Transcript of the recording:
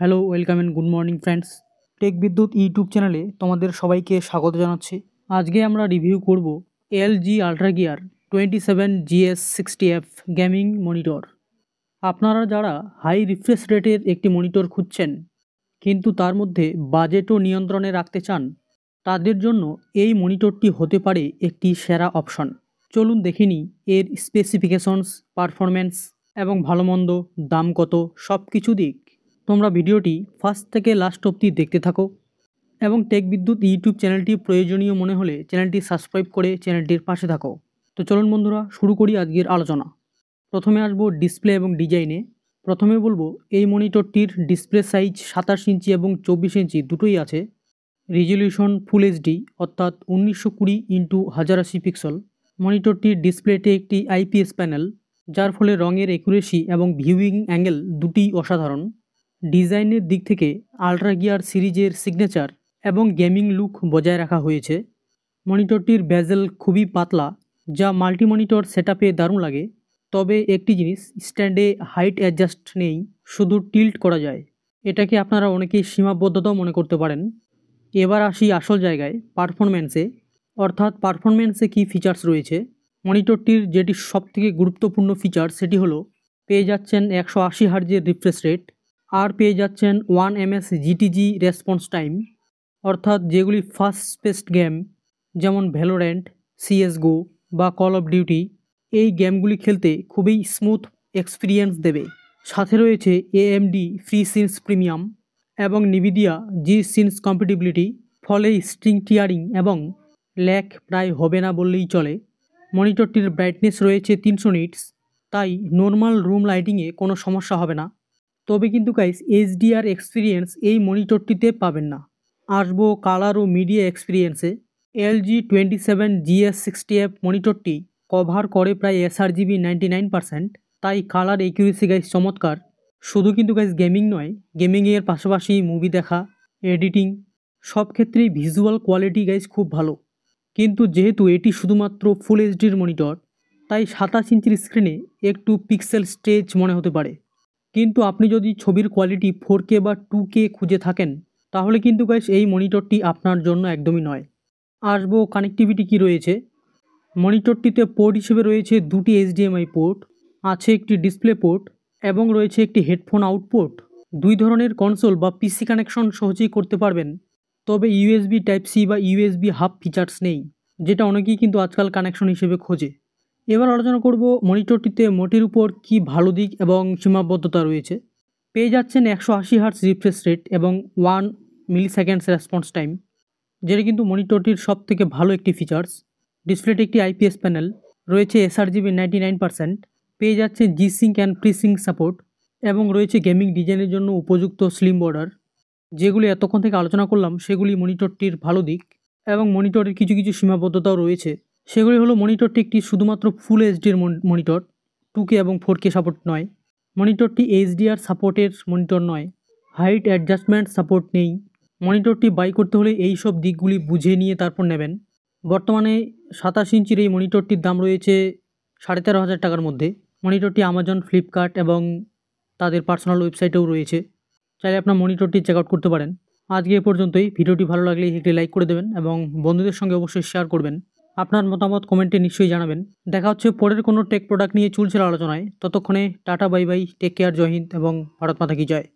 Hello, welcome and good morning friends. Tech Bidyut YouTube চ্যানেলে তোমাদের সবাইকে স্বাগত জানাচ্ছি। আজকে আমরা রিভিউ করব LG ultra gear 27GS60F gaming monitor. আপনারা যারা হাই রিফ্রেশ রেটের একটি মনিটর খুঁজছেন কিন্তু তার মধ্যে বাজেটও নিয়ন্ত্রণে রাখতে চান, তাদের জন্য এই মনিটরটি হতে পারে একটি সেরা অপশন। চলুন দেখে নিই এর স্পেসিফিকেশনস, পারফরম্যান্স এবং ভালো মন্দ, দাম কত, সব কিছু দিক। তোমরা ভিডিওটি ফার্স্ট থেকে লাস্ট অবধি দেখতে থাকো এবং টেক বিদ্যুৎ ইউটিউব চ্যানেলটি প্রয়োজনীয় মনে হলে চ্যানেলটি সাবস্ক্রাইব করে চ্যানেলটির পাশে থাকো। তো চলুন বন্ধুরা, শুরু করি আজকের আলোচনা। প্রথমে আসবো ডিসপ্লে এবং ডিজাইনে। প্রথমে বলবো এই মনিটরটির ডিসপ্লে সাইজ 27 ইঞ্চি এবং 24 ইঞ্চি দুটোই আছে। রেজলিউশন ফুল এইচডি অর্থাৎ 1920x1080 পিক্সেল। মনিটরটির ডিসপ্লেতে একটি আইপিএস প্যানেল, যার ফলে রঙের অ্যাকুরেসি এবং ভিউইং অ্যাঙ্গেল দুটিই অসাধারণ। ডিজাইনের দিক থেকে আল্ট্রা গিয়ার সিরিজের সিগনেচার এবং গেমিং লুক বজায় রাখা হয়েছে। মনিটরটির বেজেল খুবই পাতলা, যা মাল্টি মনিটর সেটআপে দারুণ লাগে। তবে একটি জিনিস, স্ট্যান্ডে হাইট অ্যাডজাস্ট নেই, শুধু টিল্ট করা যায়। এটাকে আপনারা অনেকেই সীমাবদ্ধতাও মনে করতে পারেন। এবার আসি আসল জায়গায়, পারফরম্যান্সে। অর্থাৎ পারফরম্যান্সে কী ফিচার্স রয়েছে। মনিটরটির যেটি সবথেকে গুরুত্বপূর্ণ ফিচার সেটি হলো পেয়ে যাচ্ছেন 180 হার্জের রিফ্রেশ রেট, আর পেয়ে যাচ্ছেন 1 ms জিটিজি রেসপন্স টাইম। অর্থাৎ যেগুলি ফাস্ট স্পেসড গেম যেমন ভ্যালোরেন্ট, সিএসগো বা কল অফ ডিউটি, এই গেমগুলি খেলতে খুবই স্মুথ এক্সপিরিয়েন্স দেবে। সাথে রয়েছে এএমডি ফ্রিসিন্স প্রিমিয়াম এবং নিভিডিয়া জি সিন্স কম্প্যাটিবিলিটি, ফলে স্ট্রিং টিয়ারিং এবং ল্যাগ প্রায় হবে না বললেই চলে। মনিটরটির ব্রাইটনেস রয়েছে 300 নিটস, তাই নর্মাল রুম লাইটিংয়ে কোনো সমস্যা হবে না। তবে কিন্তু গাইস, এইচডিআর এক্সপিরিয়েন্স এই মনিটরটিতে পাবেন না। আসবো কালার ও মিডিয়া এক্সপিরিয়েন্সে। এলজি 27GS60F মনিটরটি কভার করে প্রায় sRGB 99%, তাই কালার একিউরেসি গাইস চমৎকার। শুধু কিন্তু গাইস গেমিং নয়, গেমিংয়ের পাশাপাশি মুভি দেখা, এডিটিং, সব ক্ষেত্রেই ভিজুয়াল কোয়ালিটি গাইস খুব ভালো। কিন্তু যেহেতু এটি শুধুমাত্র ফুল এইচডির মনিটর, তাই 27 ইঞ্চির স্ক্রিনে একটু পিক্সেল স্ট্রেচ মনে হতে পারে। কিন্তু আপনি যদি ছবির কোয়ালিটি 4K বা 2K খুঁজে থাকেন, তাহলে কিন্তু গাইস এই মনিটরটি আপনার জন্য একদমই নয়। আসবো কানেক্টিভিটি কি রয়েছে। মনিটরটিতে পোর্ট হিসেবে রয়েছে দুটি HDMI পোর্ট, আছে একটি ডিসপ্লে পোর্ট এবং রয়েছে একটি হেডফোন আউটপুট। দুই ধরনের কনসোল বা পিসি কানেকশন সহজেই করতে পারবেন। তবে ইউএসবি টাইপ সি বা ইউএসবি হাব ফিচার্স নেই, যেটা অনেকেই কিন্তু আজকাল কানেকশন হিসেবে খোঁজে। এবার আলোচনা করব মনিটরটিতে মোটের উপর কি ভালো দিক এবং সীমাবদ্ধতা রয়েছে। পেয়ে যাচ্ছেন 180 হার্টজ রিফ্রেশ রেট এবং 1 মিলিসেকেন্ডস রেসপন্স টাইম, যেটা কিন্তু মনিটরটির সব থেকে ভালো একটি ফিচার্স। ডিসপ্লেতে একটি আইপিএস প্যানেল, রয়েছে sRGB 99%, পেয়ে যাচ্ছে G sync and free sync support এবং রয়েছে গেমিং ডিজাইনের জন্য উপযুক্ত স্লিম বর্ডার। যেগুলি এতক্ষণ থেকে আলোচনা করলাম সেগুলি মনিটরটির ভালো দিক, এবং মনিটরের কিছু কিছু সীমাবদ্ধতাও রয়েছে। সেগুলি হলো মনিটরটি একটি শুধুমাত্র ফুল এইচডির মনিটর, 2K এবং 4K সাপোর্ট নয়। মনিটরটি এইচডিআর সাপোর্টের মনিটর নয়। হাইট অ্যাডজাস্টমেন্ট সাপোর্ট নেই। মনিটরটি বাই করতে হলে এই সব দিকগুলি বুঝে নিয়ে তারপর নেবেন। বর্তমানে 27 ইঞ্চির এই মনিটরটির দাম রয়েছে 13,500 টাকার মধ্যে। মনিটরটি আমাজন, ফ্লিপকার্ট এবং তাদের পার্সোনাল ওয়েবসাইটেও রয়েছে, চাইলে আপনার মনিটরটি চেক আউট করতে পারেন। আজকে এ পর্যন্তই। ভিডিওটি ভালো লাগলে একটি লাইক করে দেবেন এবং বন্ধুদের সঙ্গে অবশ্যই শেয়ার করবেন। আপনার মতামত কমেন্টে নিশ্চয়ই জানাবেন। দেখা হচ্ছে পরের কোনো টেক প্রোডাক্ট নিয়ে চুলচেরা আলোচনায়। ততক্ষণে tata, bye bye, take care, জয় হিন্দ এবং ভারত মাতা কি জয়।